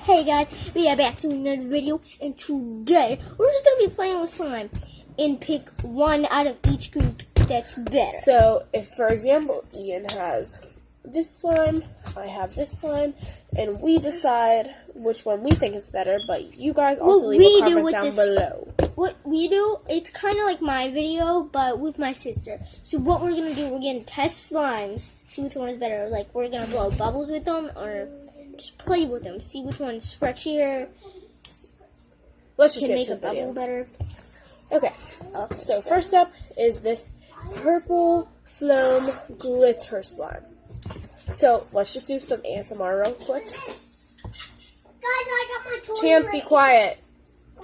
Hey guys, we are back to another video, and today we're just going to be playing with slime and pick one out of each group that's better. So, if for example, Ian has this slime, I have this slime, and we decide which one we think is better, but you guys also leave a comment down below. What we do, it's kind of like my video, but with my sister. So what we're going to do, we're going to test slimes, see which one is better. Like, we're going to blow bubbles with them, or just play with them, see which one's stretchier. Let's just can get make to a the video. bubble better. Okay, so first up is this purple foam glitter slime. So let's just do some ASMR real quick. Guys, I got my toy. Chance, be quiet.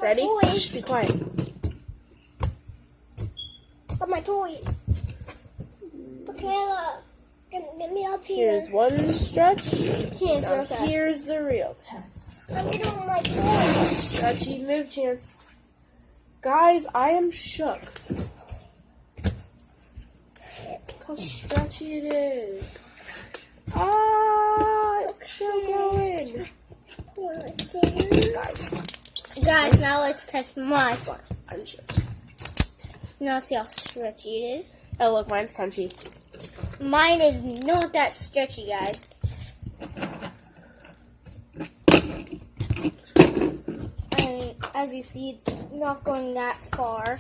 Ready? toy. Shh, be quiet. Got my toy. Michaela, get me up here. Here's one stretch. Chance, Now okay. here's the real test. Let me do my toy. Stretchy move, Chance. Guys, I am shook. Look how stretchy it is. Ah, it's still going. Guys, now let's test my slime. I'm shook. Now see how stretchy it is. Oh, look, mine's crunchy. Mine is not that stretchy, guys. And as you see, it's not going that far.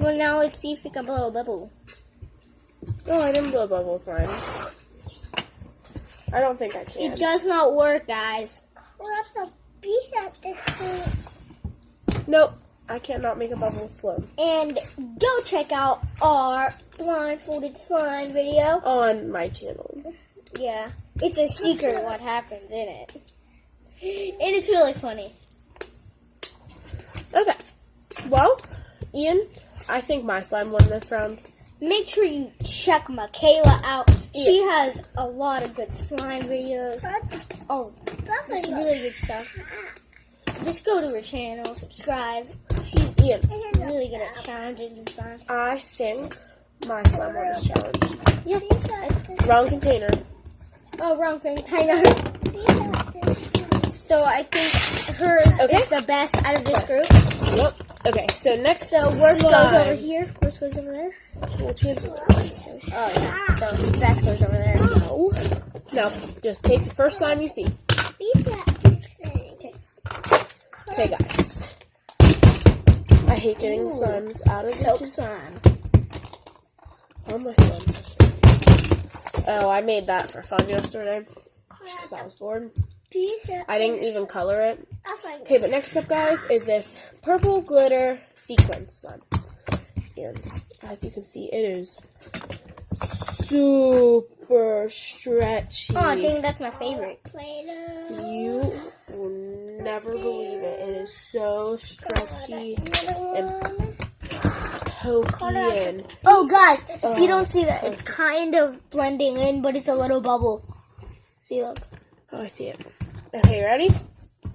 Well, now let's see if we can blow a bubble. Oh, I didn't blow a bubble with mine. I don't think I can. It does not work, guys. Nope, I cannot make a bubble with flow. And go check out our blindfolded slime video. On my channel. Yeah, it's a secret what happens in it. And it's really funny. Okay. Well, Ian, I think my slime won this round. Make sure you check Michaela out. She has a lot of good slime videos. Oh, it's really good stuff. Just go to her channel, subscribe. She's Ian, really good at challenges and slime. I think my slime won this challenge. Yeah. Wrong container. Oh, wrong thing. I know. So I think hers is the best out of this group. Yep. Okay, so next So worst slime. goes over here. Worst goes over there. Well, chances are. Oh yeah. So best goes over there. No. No, just take the first slime you see. Okay, guys. I hate getting slimes out of Soap the slime. All my slimes are soap. Oh, I made that for fun yesterday. Because I was bored. I didn't even color it. Okay, but next up, guys, is this purple glitter sequence slime. And as you can see, it is super stretchy. Oh, I think that's my favorite. You will never believe it. It is so stretchy and pokey and... Oh, guys, if you don't see that, it's kind of blending in, but it's a little bubble. See, look. Oh, I see it. Okay, ready?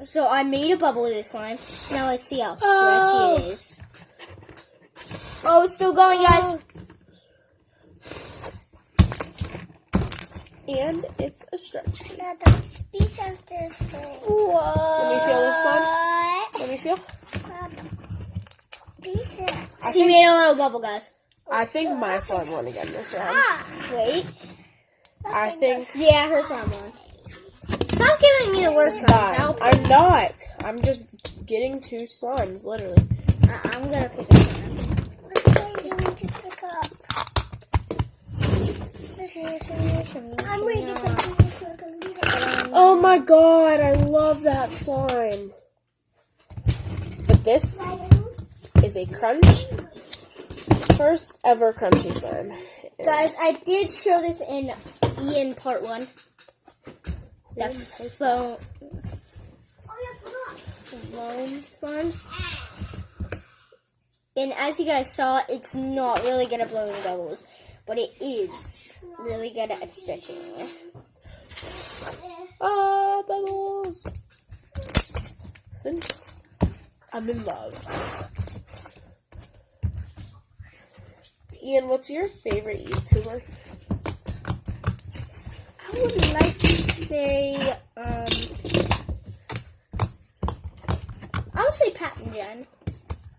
So I made a bubble with this slime. Now let's see how stretchy it is. Oh, it's still going, guys. And it's a stretch. What? Let me feel this slime. Let me feel. She made a little bubble, guys. I think my slime won again this round. Wait. I think... Yeah, her slime won. Stop giving me the worst slimes. I'm not. I'm just getting two slimes, literally. I'm gonna pick a slime. I'm ready to Oh my god, I love that slime. But this is a crunch. First ever crunchy slime. Guys, I did show this in Ian part 1. The foam slimes. And as you guys saw, it's not really good at blowing bubbles, but it is really good at stretching. Ah, bubbles. Listen, I'm in love. Ian, what's your favorite YouTuber? I would like to say, I'll say Pat and Jen.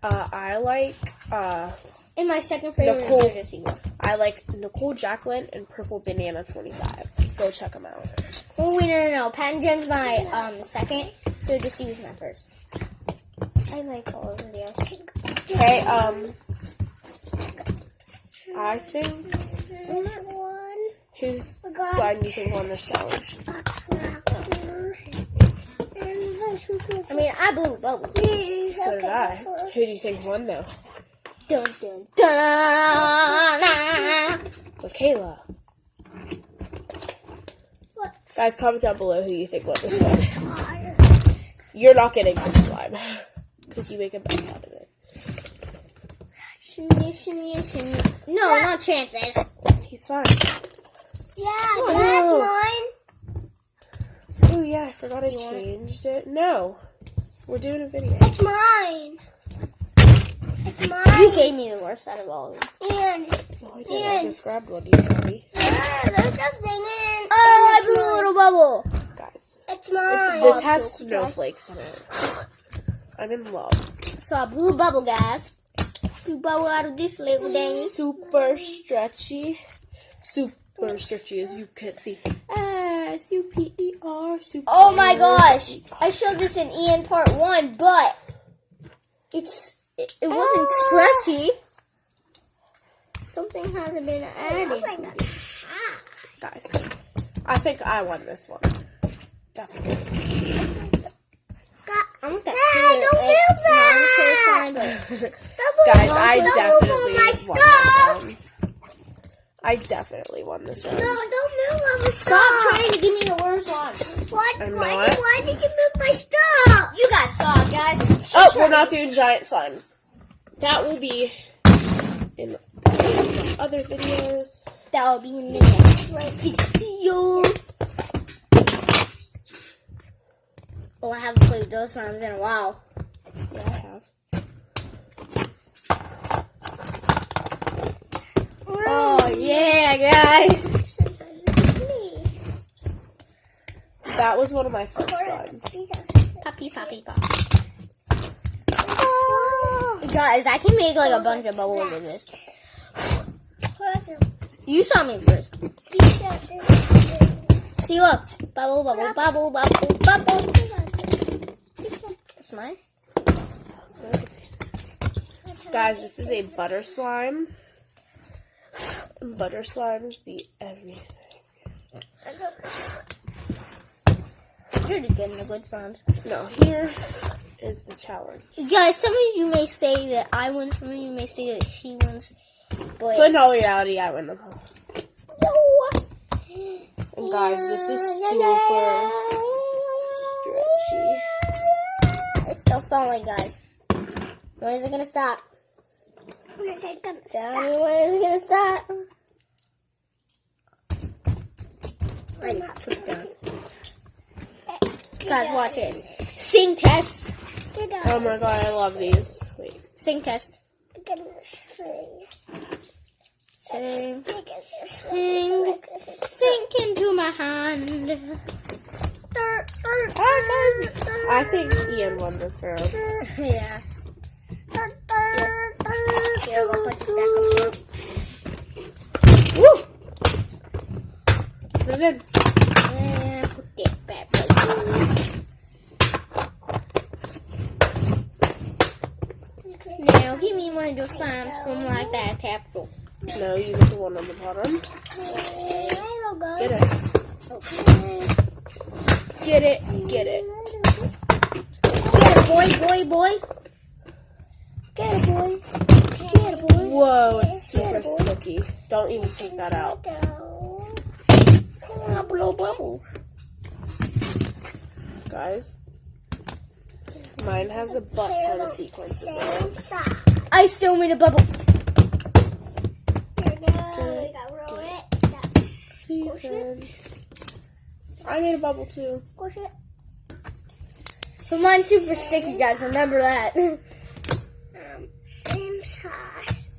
I like, And my second favorite Nicole. is Jesse. I like Nicole Jacqueline and Purple Banana 25. Go check them out. Oh, wait, no. Pat and Jen's my second. So Jesse was my first. I like all of the videos. Okay, I think, whose slime do you think won this challenge? I mean, I blew bubbles. So did I. Who do you think won though? Dun, dun, dun, Michaela. What? Guys, comment down below who you think won this one. You're not getting this slime. Because you make a mess out of it. No, not chances. He's fine. Yeah, Oh. that's mine. Oh yeah, I forgot I changed it. No. We're doing a video. It's mine. It's You mine. gave me the worst out of all of them. And No, I didn't. I just grabbed one. You sorry. there's nothing in. Oh, I blew a little bubble. Guys. It's mine. This has snowflakes in it. I'm in love. So I blew a bubble, guys. Blew a bubble out of this little thing. Super stretchy. Super stretchy as you can see. S-U-P-E-R. Super. Oh my gosh. I showed this in Ian part 1, but it wasn't stretchy. Something hasn't been added. Guys, I think I won this one. Definitely. I want that Don't Guys, I Don't definitely move won my this stuff. one. I definitely won this one. No, don't move all the Stop stuff. trying to give me the worst one. I'm Why not. did you move my stuff? You guys saw it, guys. Oh, we're not doing giant slimes. That will be in other videos. That will be in the next video. Oh, I haven't played those slimes in a while. Yeah, I have. Oh, yeah, guys. That was one of my first slimes. Poppy, poppy, pop. Guys, I can make like a bunch of bubbles with this. You saw me first. See, look. Bubble, bubble, bubble, bubble, bubble. That's mine. Guys, this is a butter slime. Butter slimes beat everything. You're just getting the good slimes. No, here is the challenge. Guys, some of you may say that I win, some of you may say that she wins. But But in all reality, I win them all. And guys, this is super stretchy. it's still falling, guys. When is it gonna stop? When is it gonna Tell stop? me when is it gonna stop? I just put it down. Guys, watch this. Sing test. Oh my god, I love these. Wait. Sing test. Sing. Sing. Sing. Sink into my hand. I think Ian won this round. Yeah. Here, we'll put this back up here. Woo! Put it in. And put that back right there. Now, give me one of those slimes from like that tackle. No, you get the one on the bottom. Get it. Get it. Get it. Get it, boy, boy, boy. Get it, boy. Get it, boy. Whoa, it's super sticky. Don't even take that out. I blow bubbles. Guys, mine has a butt ton of sequences in it. I still made a bubble. Sequin. I made a bubble too. But mine's super sticky, guys. Remember that. Same size.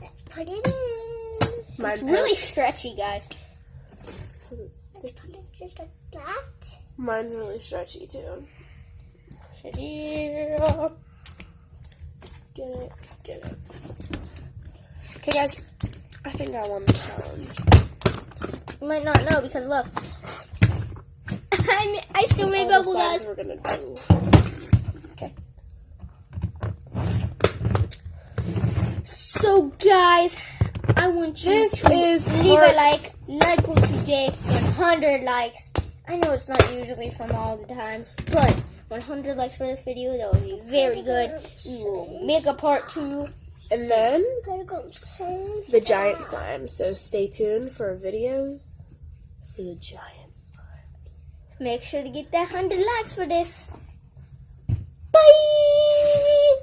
Let's put it in. Mine It's really stretchy, guys. because it's sticky. Just like that. Mine's really stretchy too. Stretchy. Get it. Okay, guys. I think I won the challenge. You might not know because look. I still made That's all bubble, the guys. signs we're gonna do. Okay. So, guys, I want you This to is leave part- a like today, 100 likes. I know it's not usually from all the times, but 100 likes for this video, that would be very good. We will make a part 2. And then Gotta go save. the giant slime. So stay tuned for videos for the giant slimes. Make sure to get that 100 likes for this. Bye!